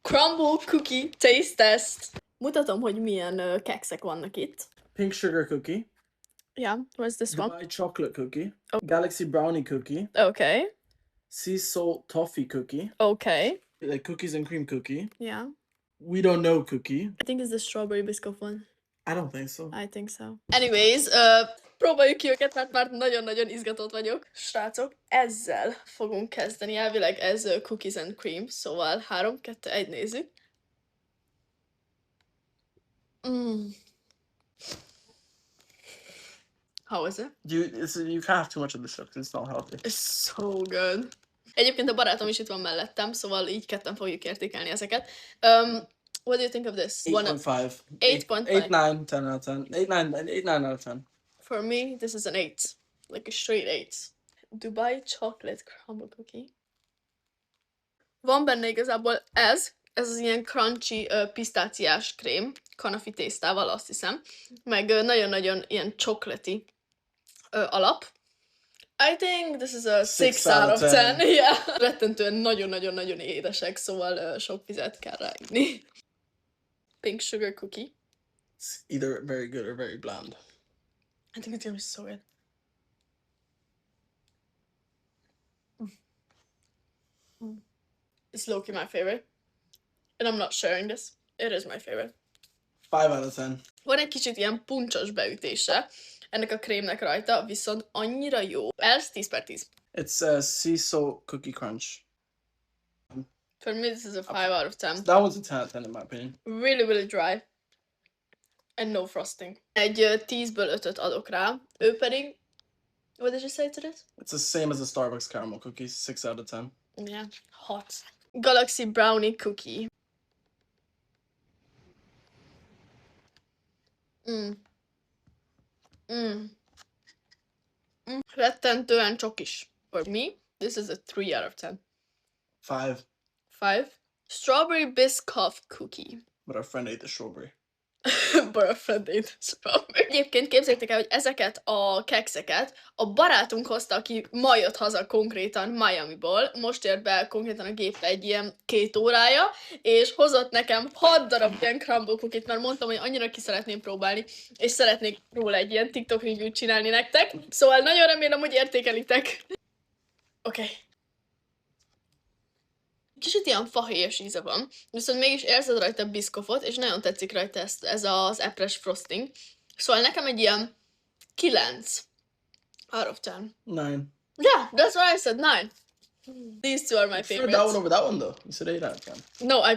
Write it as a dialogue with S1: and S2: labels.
S1: Crumble cookie taste test. Mutatom, hogy milyen kekszek vannak itt.
S2: Pink sugar cookie.
S1: Yeah, what's this one?
S2: Dubai chocolate cookie.
S1: Oh.
S2: Galaxy brownie cookie.
S1: Okay.
S2: Sea salt toffee cookie.
S1: Okay.
S2: Like cookies and cream cookie.
S1: Yeah.
S2: We don't know cookie.
S1: I think it's the strawberry biscuit one.
S2: I don't think so.
S1: I think so. Anyways, próbáljuk ki őket, mert már nagyon-nagyon izgatott vagyok. Srácok, ezzel fogunk kezdeni. Elvileg ez cookies and cream, szóval 3, 2, 1, nézzük. How is it?
S2: You can't have too much of this stuff because it's not healthy.
S1: It's so good. Egyébként a barátom is itt van mellettem, szóval így ketten fogjuk értékelni ezeket. What do you think of this?
S2: 8.5.
S1: 8.5.
S2: 8, 9, 10 out of 10. 8, 9 out of 10.
S1: For me, this is an 8. Like a straight 8. Dubai chocolate crumble cookie. Van benne igazából ez az ilyen crunchy pisztáciás krém, kanafi tésztával, azt hiszem, meg nagyon-nagyon ilyen chocolatey alap. I think this is a 6 out of 10. Yeah. Rettentően nagyon-nagyon-nagyon édesek, szóval sok vizet kell ráinni. Pink sugar cookie.
S2: It's either very good or very bland.
S1: I think it's gonna be so good. It's low-key my favorite. And I'm not sharing this. It is my favorite.
S2: 5 out of 10.
S1: Van egy kicsit ilyen puncsos beütése ennek a krémnek rajta, viszont annyira jó. Ez 10/10.
S2: It's a sea salt cookie crunch.
S1: For me, this is a 5 out of 10.
S2: That one's a 10 out of 10 in my opinion.
S1: Really, really dry. And no frosting. Egy 10-ből 5-öt adok rá. Ő pedig... What did you say to this?
S2: It's the same as the Starbucks caramel cookies. 6 out of 10.
S1: Yeah, hot. Galaxy brownie cookie. Rettentően csokis. For me, this is a 3 out of 10.
S2: 5.
S1: 5. Strawberry biscoff cookie.
S2: But our friend ate the strawberry.
S1: Egyébként képzeljétek el, hogy ezeket a kekszeket a barátunk hozta, aki ma jött haza konkrétan Miamiból, most ért be konkrétan a gépre egy ilyen 2 órája, és hozott nekem 6 darab ilyen crumble cookie-t, mert mondtam, hogy annyira ki szeretném próbálni, és szeretnék róla egy ilyen TikTok review-t csinálni nektek, szóval nagyon remélem, hogy értékelitek. Oké. Kicsit ilyen fahéjas íze van, viszont mégis érzed rajta a biszkofot, és nagyon tetszik rajta ez az epres frosting. Szóval nekem egy ilyen 9 out of 10.
S2: 9.
S1: Yeah, that's what I said, 9. These two are my
S2: You prefer
S1: favorites.
S2: that one over that one though. You said 8 out of 10.
S1: No, I